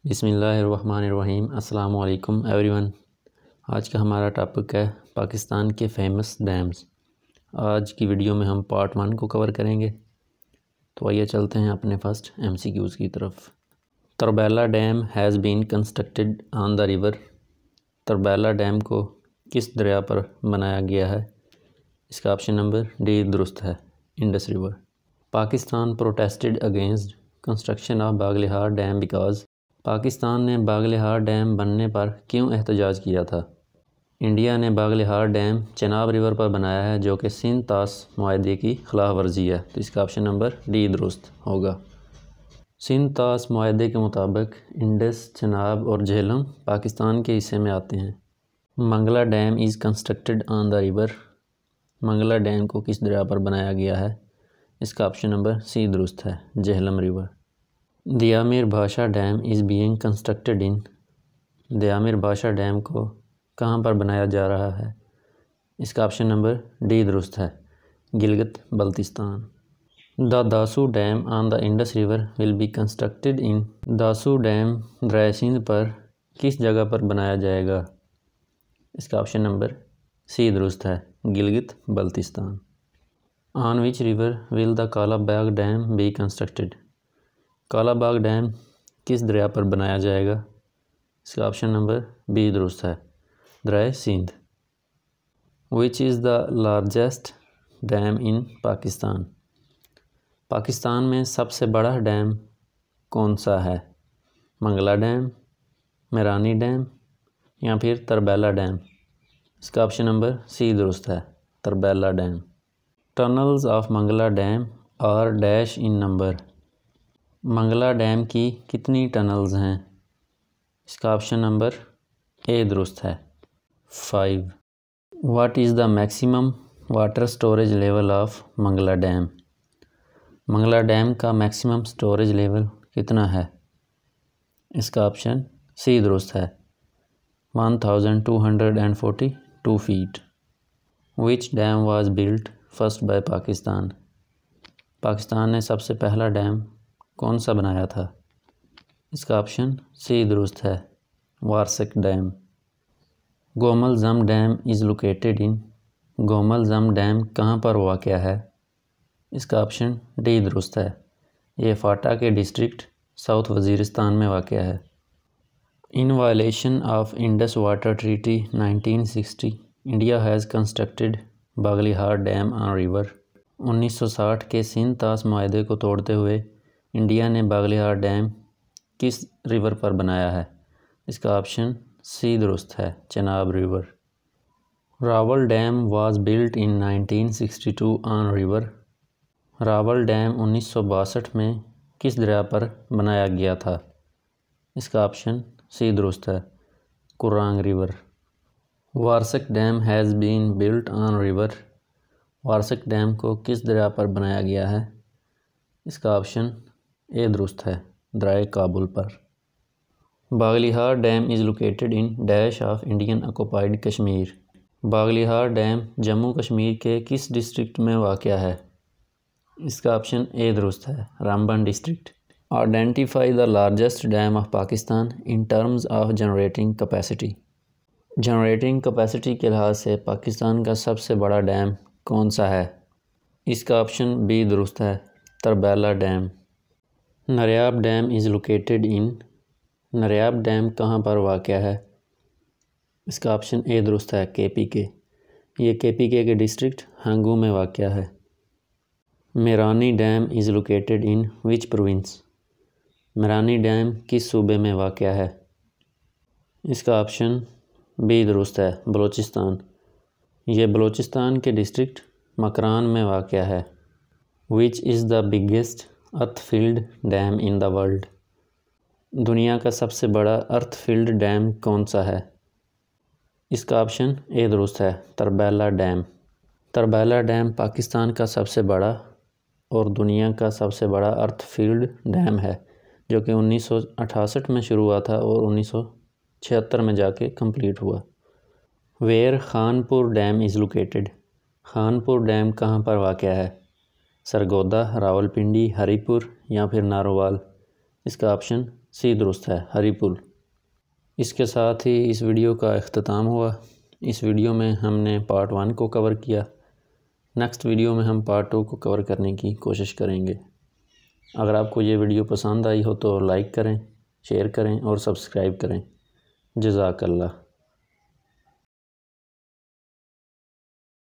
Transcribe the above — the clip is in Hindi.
बिस्मिल्लाहिर्रहमानिर्रहीम। अस्सलामु अलैकुम एवरीवन। आज का हमारा टॉपिक है पाकिस्तान के फेमस डैम्स। आज की वीडियो में हम पार्ट 1 को कवर करेंगे। तो आइए चलते हैं अपने फर्स्ट MCQs की तरफ। Tarbela dam has been constructed on the river. Tarbela dam को किस दरिया पर बनाया गया है? इसका ऑप्शन नंबर डी दुरुस्त है, Indus river. Pakistan protested against construction of Baglihar dam because. Pakistan ने बागलिहार डैम बनने पर क्यों एहतजाज किया था? इंडिया ने बागलिहार डैम चनाब रिवर पर बनाया है, जो कि सिंध तास मुआहदे की खिलाफ वर्जी है। तो इसका ऑप्शन नंबर डी दुरुस्त होगा। सिंध तास मुआहदे के मुताबिक इंडस, चनाब और झेलम पाकिस्तान के हिस्से में आते हैं। Mangla dam is constructed on the river. Mangla dam को किस दरिया पर बनाया गया है? इसका ऑप्शन नंबर सी दुरुस्त है, Jhelum river. Diamer Bhasha dam is being constructed in. Diamer Bhasha dam को कहाँ पर बनाया जा रहा है? इसका ऑप्शन नंबर डी दुरुस्त है, Gilgit Baltistan. The Dasu dam on the Indus river will be constructed in. Dasu dam दरिया सिंध पर किस जगह पर बनाया जाएगा? इसका ऑप्शन नंबर सी दुरुस्त है, Gilgit Baltistan. On which river will the Kalabagh dam be constructed. Kalabagh dam किस दरिया पर बनाया जाएगा? इसका ऑप्शन नंबर बी दुरुस्त है, दरिया Sindh. Which is the largest dam in Pakistan. Pakistan में सबसे बड़ा डैम कौन सा है? मंगला डैम, मेरानी डैम या फिर तरबेला डैम। इसका ऑप्शन नंबर सी दुरुस्त है, Tarbela dam. Tunnels of Mangla dam और dash in number. Mangla dam की कितनी टनल्स हैं? इसका ऑप्शन नंबर ए दुरुस्त है, 5। What is the maximum water storage level of Mangla dam. Mangla dam का मैक्सिमम स्टोरेज लेवल कितना है? इसका ऑप्शन सी दुरुस्त है, 1242 feet. Which dam was built first by Pakistan. Pakistan ने सबसे पहला डैम कौन सा बनाया था? इसका ऑप्शन सी दुरुस्त है, वारसक डैम। गोमल जम डैम इज़ लोकेटेड इन। गोमल जम डैम कहाँ पर वाक़या है? इसका ऑप्शन डी दुरुस्त है, ये फाटा के डिस्ट्रिक्ट साउथ वज़ीरिस्तान में वाक़या है। In violation of Indus water treaty 1960 India has constructed Baglihar dam on river. 1960 के सिंध तास मुआहदे को तोड़ते हुए इंडिया ने बागलिहार डैम किस रिवर पर बनाया है? इसका ऑप्शन सी दुरुस्त है, Chenab river. Rawal dam was built in 1962 on river. Rawal dam 1962 में किस दरिया पर बनाया गया था? इसका ऑप्शन सी दुरुस्त है, Kurang river. Warsak dam has been built on river. Warsak dam को किस दरिया पर बनाया गया है? इसका ऑप्शन ए दुरुस्त है, दरिया काबुल पर। Baglihar dam is located in dash of Indian occupied Kashmir. Baglihar dam Jammu Kashmir के किस डिस्ट्रिक्ट में वाक़या है? इसका ऑप्शन ए दुरुस्त है, Ramban district. Identify the largest dam of Pakistan in terms of generating capacity. Generating capacity के लिहाज से पाकिस्तान का सबसे बड़ा डैम कौन सा है? इसका ऑप्शन बी दुरुस्त है, Tarbela dam. Nariyab dam is located in. Nariyab dam कहाँ पर वाक़या है? इसका ऑप्शन ए दुरुस्त है, KPK। ये KPK के डिस्ट्रिक्ट हंगू में वाक़या है। Mirani dam is located in which province. Mirani dam किस सूबे में वाक़या है? इसका ऑप्शन बी दुरुस्त है, बलूचिस्तान। ये बलूचिस्तान के डिस्ट्रिक्ट मकरान में वाक़या है। विच is the biggest earth field dam in the world. दुनिया का सबसे बड़ा अर्थ फील्ड डैम कौन सा है? इसका ऑप्शन ए दुरुस्त है, तरबेला डैम। तरबेला डैम पाकिस्तान का सबसे बड़ा और दुनिया का सबसे बड़ा अर्थ फील्ड डैम है, जो कि 1968 में शुरू हुआ था और 1976 में जाके कंप्लीट हुआ। Where Khanpur dam is located. Khanpur dam कहाँ पर वाक़या है? सरगोदा, रावलपिंडी, हरीपुर या फिर नारोवाल। इसका ऑप्शन सी दुरुस्त है, हरिपुर। इसके साथ ही इस वीडियो का अख्ताम हुआ। इस वीडियो में हमने पार्ट 1 को कवर किया। नेक्स्ट वीडियो में हम पार्ट 2 को कवर करने की कोशिश करेंगे। अगर आपको ये वीडियो पसंद आई हो तो लाइक करें, शेयर करें और सब्सक्राइब करें। जज़ाकल्लाह।